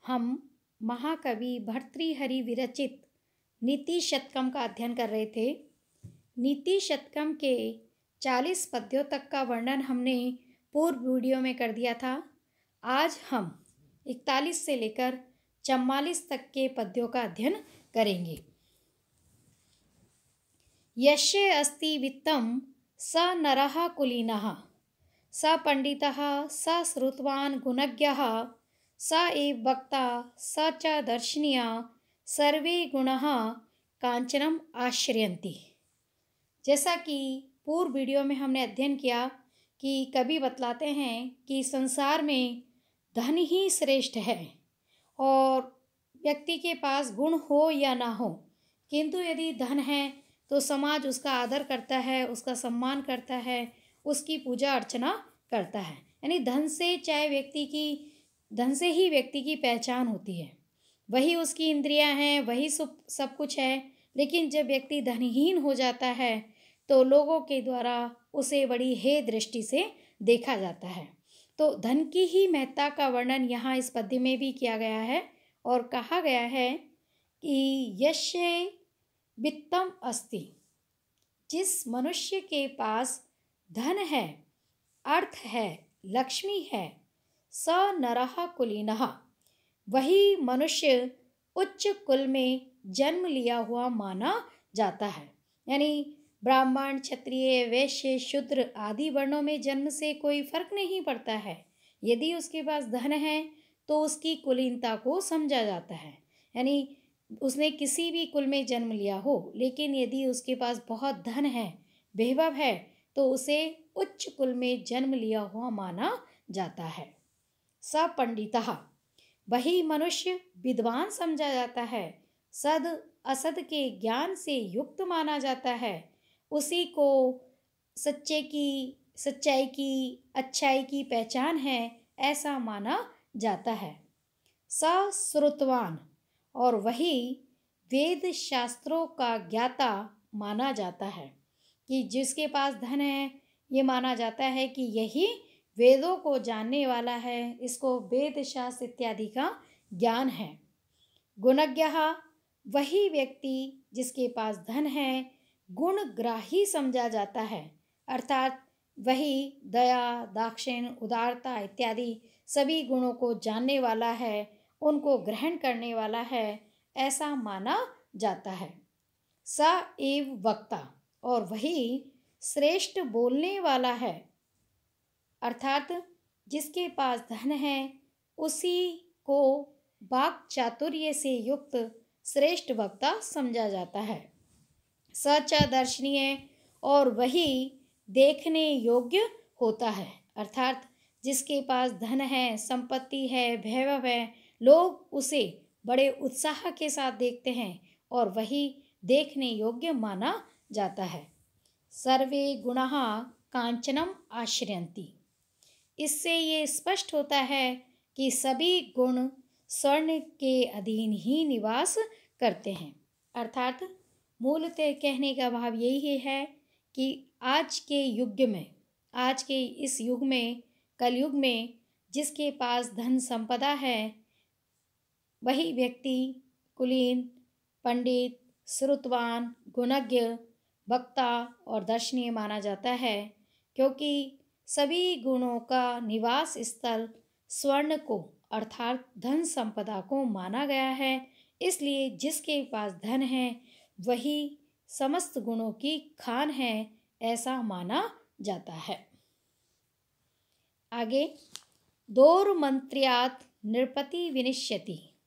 हम महाकवि भर्तृहरि विरचित नीति शतकम का अध्ययन कर रहे थे। नीति शतकम के 40 पद्यों तक का वर्णन हमने पूर्व वीडियो में कर दिया था। आज हम 41 से लेकर 44 तक के पद्यों का अध्ययन करेंगे। यस्य अस्ति वित्तं स नरः कुलीनः, स पंडितः स श्रुतवान् गुणज्ञः, स एव वक्ता स च दर्शनीय, सर्वे गुणाः कांचनम आश्रयन्ति। जैसा कि पूर्व वीडियो में हमने अध्ययन किया कि कवि बतलाते हैं कि संसार में धन ही श्रेष्ठ है और व्यक्ति के पास गुण हो या ना हो, किंतु यदि धन है तो समाज उसका आदर करता है, उसका सम्मान करता है, उसकी पूजा अर्चना करता है। यानी धन से ही व्यक्ति की पहचान होती है, वही उसकी इंद्रियां हैं, वही सब कुछ है। लेकिन जब व्यक्ति धनहीन हो जाता है तो लोगों के द्वारा उसे बड़ी हे दृष्टि से देखा जाता है। तो धन की ही महत्ता का वर्णन यहाँ इस पद्य में भी किया गया है और कहा गया है कि यस्य वित्तम अस्ति, जिस मनुष्य के पास धन है, अर्थ है, लक्ष्मी है, स नरः कुलीनः, वही मनुष्य उच्च कुल में जन्म लिया हुआ माना जाता है। यानी ब्राह्मण, क्षत्रिय, वैश्य, शूद्र आदि वर्णों में जन्म से कोई फर्क नहीं पड़ता है। यदि उसके पास धन है तो उसकी कुलीनता को समझा जाता है। यानी उसने किसी भी कुल में जन्म लिया हो, लेकिन यदि उसके पास बहुत धन है, वैभव है, तो उसे उच्च कुल में जन्म लिया हुआ माना जाता है। स पंडितः, वही मनुष्य विद्वान समझा जाता है, सद असद के ज्ञान से युक्त माना जाता है, उसी को सच्चाई की अच्छाई की पहचान है ऐसा माना जाता है। स श्रुतवान, और वही वेद शास्त्रों का ज्ञाता माना जाता है। कि जिसके पास धन है ये माना जाता है कि यही वेदों को जानने वाला है, इसको वेद शास्त्र इत्यादि का ज्ञान है। गुणज्ञः, वही व्यक्ति जिसके पास धन है गुणग्राही समझा जाता है, अर्थात वही दया, दाक्षिण्य, उदारता इत्यादि सभी गुणों को जानने वाला है, उनको ग्रहण करने वाला है, ऐसा माना जाता है। स एव वक्ता, और वही श्रेष्ठ बोलने वाला है, अर्थात जिसके पास धन है उसी को वाक् चातुर्य से युक्त श्रेष्ठ वक्ता समझा जाता है। स च दर्शनीय, और वही देखने योग्य होता है, अर्थात जिसके पास धन है, संपत्ति है, वैभव है, लोग उसे बड़े उत्साह के साथ देखते हैं और वही देखने योग्य माना जाता है। सर्वे गुणाः कांचनम आश्रयन्ति, इससे ये स्पष्ट होता है कि सभी गुण स्वर्ण के अधीन ही निवास करते हैं। अर्थात मूलतः कहने का भाव यही है कि आज के इस युग में, कलयुग में, जिसके पास धन संपदा है वही व्यक्ति कुलीन, पंडित, श्रुतवान, गुणज्ञ, वक्ता और दर्शनीय माना जाता है, क्योंकि सभी गुणों का निवास स्थल स्वर्ण को अर्थात धन संपदा को माना गया है। इसलिए जिसके पास धन है वही समस्त गुणों की खान है ऐसा माना जाता है। आगे, दोर्मंत्र्यात् नृपति विनिश्यति,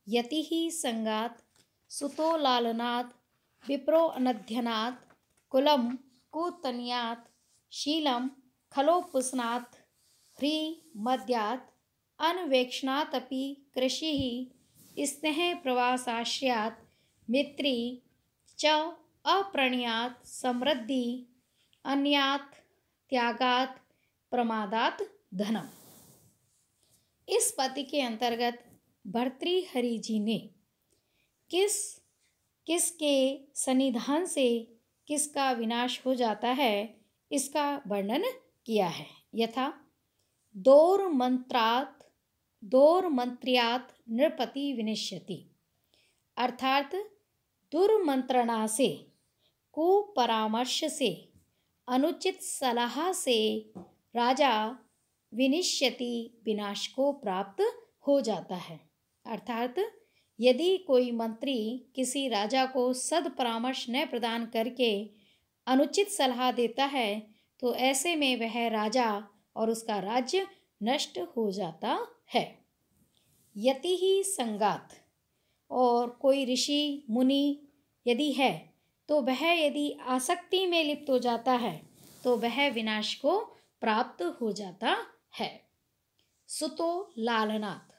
यति ही संगात् सुतो लालनात्, विप्रो अनध्यनात्, कुलम कुतन्यात्, शीलम खलोपुस्नात्, ह्री मद्यात्, अन्वेक्षणात् अपि कृषिः, स्नेह प्रवासाश्रयात्, मित्री च अप्रणयात्, समृद्धि अन्यात्, त्यागात्, प्रमादात् धनम। इस पद्य के अंतर्गत भर्तृहरि जी ने किसके सन्निधान से किसका विनाश हो जाता है इसका वर्णन किया है। यथा दोर्मंत्रात् दोर्मंत्र्यात् नृपति विनिश्यति, अर्थात दुर्मंत्रणा से, कुपरामर्श से, अनुचित सलाह से राजा विनिश्यति विनाश को प्राप्त हो जाता है। अर्थात यदि कोई मंत्री किसी राजा को सद परामर्श न प्रदान करके अनुचित सलाह देता है तो ऐसे में वह राजा और उसका राज्य नष्ट हो जाता है। यति ही संगात, और कोई ऋषि मुनि यदि है तो वह यदि आसक्ति में लिप्त हो जाता है तो वह विनाश को प्राप्त हो जाता है। सुतो लालनात्,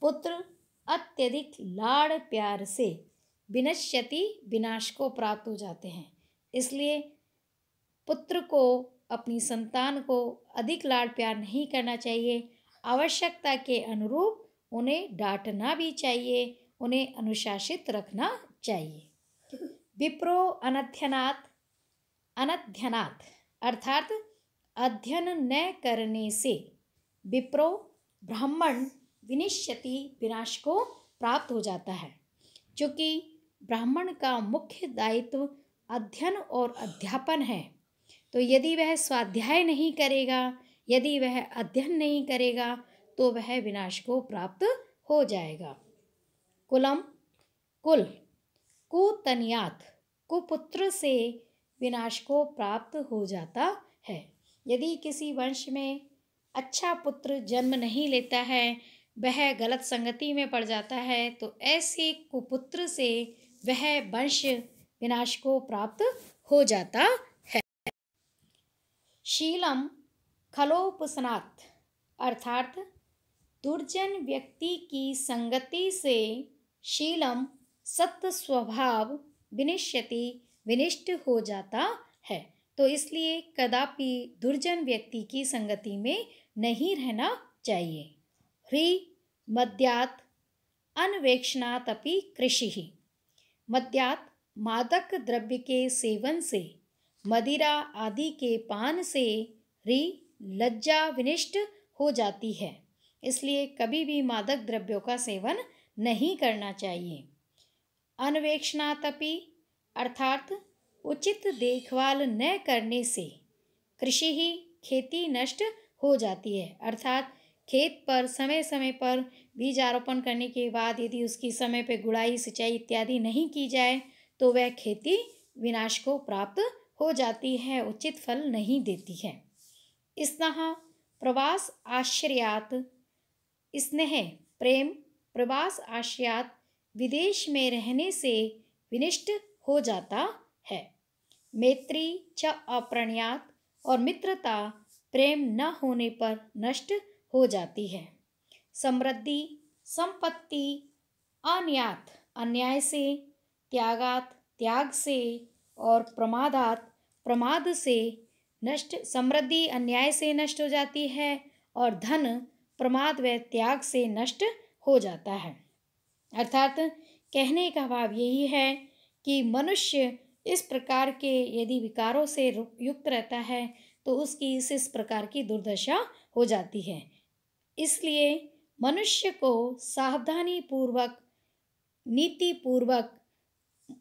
पुत्र अत्यधिक लाड़ प्यार से विनश्यति, विनाश को प्राप्त हो जाते हैं। इसलिए पुत्र को, अपनी संतान को अधिक लाड़ प्यार नहीं करना चाहिए। आवश्यकता के अनुरूप उन्हें डांटना भी चाहिए, उन्हें अनुशासित रखना चाहिए। विप्रो अनध्यनात्, अनध्यनात् अर्थात अध्ययन न करने से विप्रो ब्राह्मण विनिश्यति, विनाश को प्राप्त हो जाता है। क्योंकि ब्राह्मण का मुख्य दायित्व अध्ययन और अध्यापन है, तो यदि वह स्वाध्याय नहीं करेगा, यदि वह अध्ययन नहीं करेगा तो वह विनाश को प्राप्त हो जाएगा। कुलम, कुल, कुतनयात्, कुपुत्र से विनाश को प्राप्त हो जाता है। यदि किसी वंश में अच्छा पुत्र जन्म नहीं लेता है, वह गलत संगति में पड़ जाता है, तो ऐसे कुपुत्र से वह वंश विनाश को प्राप्त हो जाता है। शीलम खलोपसनात्, अर्थात दुर्जन व्यक्ति की संगति से शीलम सत्य स्वभाव विनिश्यति, विनिष्ट हो जाता है। तो इसलिए कदापि दुर्जन व्यक्ति की संगति में नहीं रहना चाहिए। ह्री मद्यात् अन्वेक्षणात् अपि कृषिः, मद्यात् मादक द्रव्य के सेवन से, मदिरा आदि के पान से ह्री लज्जा विनिष्ट हो जाती है। इसलिए कभी भी मादक द्रव्यों का सेवन नहीं करना चाहिए। अन्वेक्षणात् अपि अर्थात उचित देखभाल न करने से कृषि ही, खेती नष्ट हो जाती है। अर्थात खेत पर समय समय पर बीजारोपण करने के बाद यदि उसकी समय पर गुड़ाई, सिंचाई इत्यादि नहीं की जाए तो वह खेती विनाश को प्राप्त हो जाती है, उचित फल नहीं देती है। स्नेह प्रवास आश्रयात्, स्नेह प्रेम प्रवास आश्रयात् विदेश में रहने से विनिष्ट हो जाता है। मैत्री च अप्रणयात्, और मित्रता प्रेम न होने पर नष्ट हो जाती है। समृद्धि संपत्ति अनयात्, अन्याय से, त्यागात् त्याग से, और प्रमादात् प्रमाद से नष्ट, समृद्धि अन्याय से नष्ट हो जाती है और धन प्रमाद व त्याग से नष्ट हो जाता है। अर्थात कहने का भाव यही है कि मनुष्य इस प्रकार के यदि विकारों से युक्त रहता है तो उसकी इस प्रकार की दुर्दशा हो जाती है। इसलिए मनुष्य को सावधानी पूर्वक, नीति पूर्वक,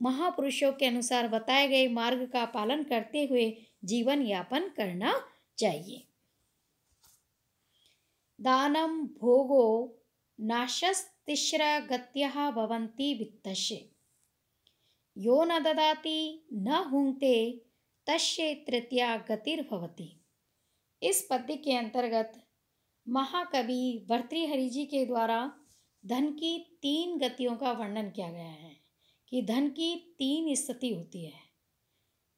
महापुरुषों के अनुसार बताए गए मार्ग का पालन करते हुए जीवन यापन करना चाहिए। दानम भोगो नाशस्तिस्रा गत्यः भवन्ति वित्तस्य, यो न ददाति न भुंक्ते तस्य तृतीया गतिर्भवति। इस पद्य के अंतर्गत महाकवि भर्तृहरि जी के द्वारा धन की 3 गतियों का वर्णन किया गया है कि धन की 3 स्थिति होती है।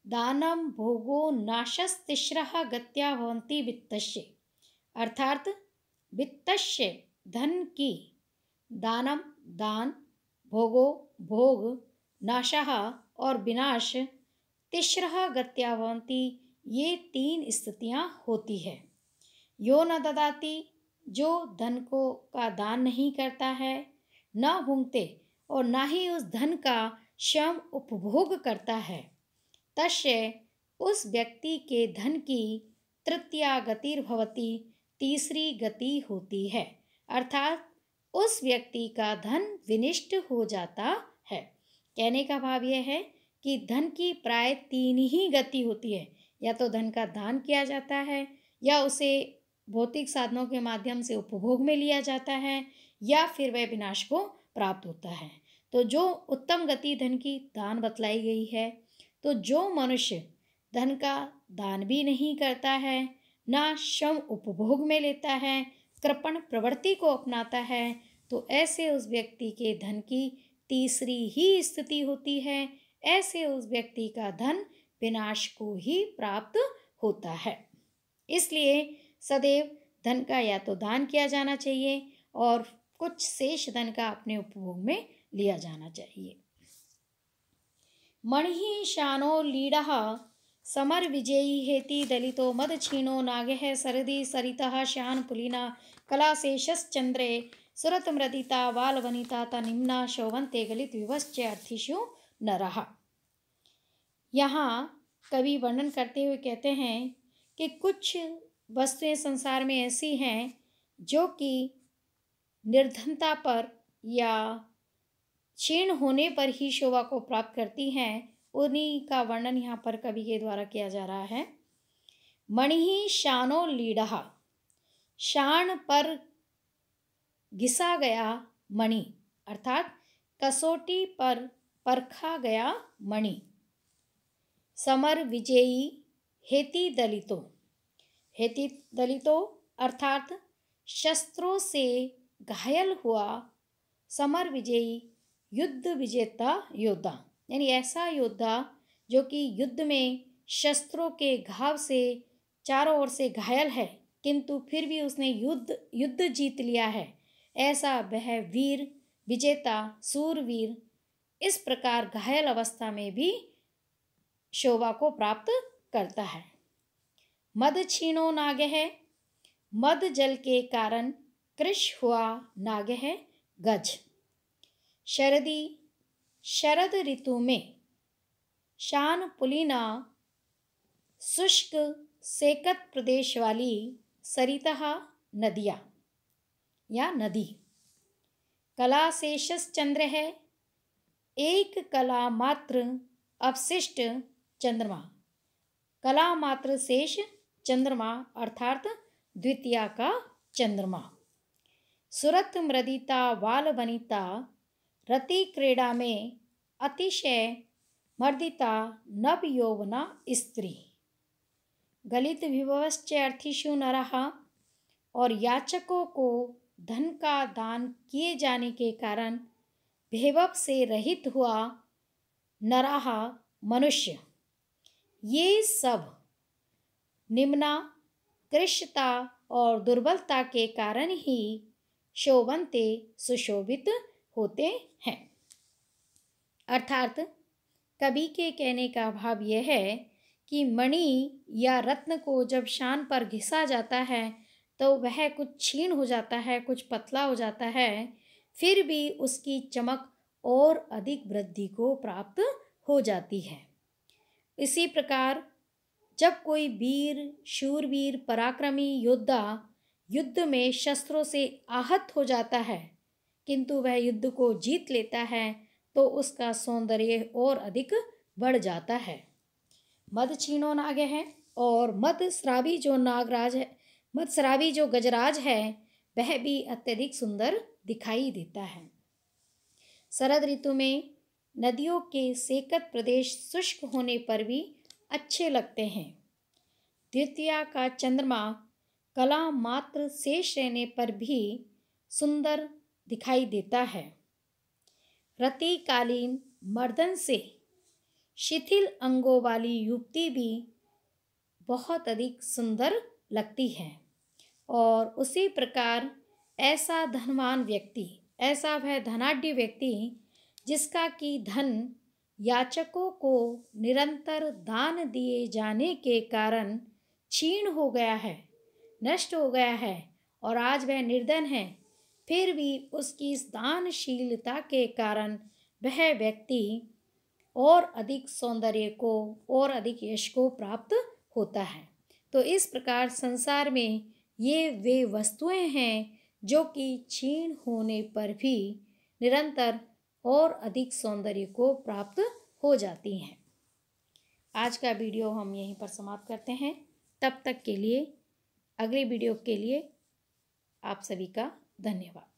दानम भोगो नाशस्तिस्रः गत्या भवन्ति वित्तस्य, अर्थात वित्तस्य धन की, दानम दान, भोगो भोग, नाशः और विनाश, तिस्रः गत्या भवन्ति, ये 3 स्थितियाँ होती है। यो न ददाति, जो धन को का दान नहीं करता है, न भुंक्ते, और ना ही उस धन का स्वयं उपभोग करता है, तस्य, उस व्यक्ति के धन की तृतीया गतिर्भवति, तीसरी गति होती है। अर्थात उस व्यक्ति का धन विनिष्ट हो जाता है। कहने का भाव यह है कि धन की प्राय 3 ही गति होती है, या तो धन का दान किया जाता है, या उसे भौतिक साधनों के माध्यम से उपभोग में लिया जाता है, या फिर वह विनाश को प्राप्त होता है। तो जो उत्तम गति धन की दान बतलाई गई है, तो जो मनुष्य धन का दान भी नहीं करता है, ना श्रम उपभोग में लेता है, कृपण प्रवृत्ति को अपनाता है, तो ऐसे उस व्यक्ति के धन की तीसरी ही स्थिति होती है। ऐसे उस व्यक्ति का धन विनाश को ही प्राप्त होता है। इसलिए सदैव धन का या तो दान किया जाना चाहिए और कुछ शेष धन का अपने उपभोग में लिया जाना चाहिए। मणि शानो लीडः समर विजयी हेति दलितो मद क्षीणो नागः सरदि सरितः श्यान पुलिना कलाशेषश्चंद्रे सुरत मृदिता वाल वनिता तनिम्ना शोभन्ते गलित विवश्च अर्थिषु नरः। यहाँ कवि वर्णन करते हुए कहते हैं कि कुछ वस्तुएं संसार में ऐसी हैं जो कि निर्धनता पर या क्षीण होने पर ही शोभा को प्राप्त करती हैं। उन्हीं का वर्णन यहाँ पर कवि के द्वारा किया जा रहा है। मणि शानो लीडः, शान पर घिसा गया मणि, अर्थात कसौटी पर परखा गया मणि। समर विजयी हेति दलितो, हेति दलितो अर्थात शस्त्रों से घायल हुआ, समर विजयी युद्ध विजेता योद्धा, यानी ऐसा योद्धा जो कि युद्ध में शस्त्रों के घाव से चारों ओर से घायल है, किंतु फिर भी उसने युद्ध जीत लिया है, ऐसा वह वीर विजेता सूरवीर इस प्रकार घायल अवस्था में भी शोभा को प्राप्त करता है। मद क्षीणो नागः, मद जल के कारण कृश हुआ नागः गज। शरदी, शरद ऋतु में शान पुलिना शुष्क सेकत प्रदेश वाली सरितः नदियाँ या नदी। कलाशेषश्चंद्र है, एक कला मात्र अवशिष्ट चंद्रमा, कला मात्र शेष चंद्रमा अर्थात द्वितीया का चंद्रमा। सुरत मृदिता वाल वनिता, रति क्रीड़ा में अतिशय मर्दिता नव यौवना स्त्री। गलित विभवश्च अर्थिषु नरः, और याचकों को धन का दान किए जाने के कारण वैभव से रहित हुआ नरः मनुष्य। ये सब निम्ना कृष्णता और दुर्बलता के कारण ही शोभन्ते सुशोभित होते हैं। अर्थात कवि के कहने का भाव यह है कि मणि या रत्न को जब शान पर घिसा जाता है तो वह कुछ क्षीण हो जाता है, कुछ पतला हो जाता है, फिर भी उसकी चमक और अधिक वृद्धि को प्राप्त हो जाती है। इसी प्रकार जब कोई वीर शूरवीर पराक्रमी योद्धा युद्ध में शस्त्रों से आहत हो जाता है किंतु वह युद्ध को जीत लेता है तो उसका सौंदर्य और अधिक बढ़ जाता है। मद क्षीणो नाग है, और मदस्रावी जो नागराज है, मदस्रावी जो गजराज है, वह भी अत्यधिक सुंदर दिखाई देता है। शरद ऋतु में नदियों के सेकत प्रदेश शुष्क होने पर भी अच्छे लगते हैं। द्वितीया का चंद्रमा कला मात्र शेष रहने पर भी सुंदर दिखाई देता है। रतिकालीन मर्दन से शिथिल अंगों वाली युवती भी बहुत अधिक सुंदर लगती है। और उसी प्रकार ऐसा धनवान व्यक्ति, ऐसा वह धनाढ्य व्यक्ति जिसका कि धन याचकों को निरंतर दान दिए जाने के कारण क्षीण हो गया है, नष्ट हो गया है, और आज वह निर्धन है, फिर भी उसकी इस दानशीलता के कारण वह व्यक्ति और अधिक सौंदर्य को और अधिक यश को प्राप्त होता है। तो इस प्रकार संसार में ये वे वस्तुएं हैं जो कि क्षीण होने पर भी निरंतर और अधिक सौंदर्य को प्राप्त हो जाती हैं। आज का वीडियो हम यहीं पर समाप्त करते हैं। तब तक के लिए, अगली वीडियो के लिए आप सभी का धन्यवाद।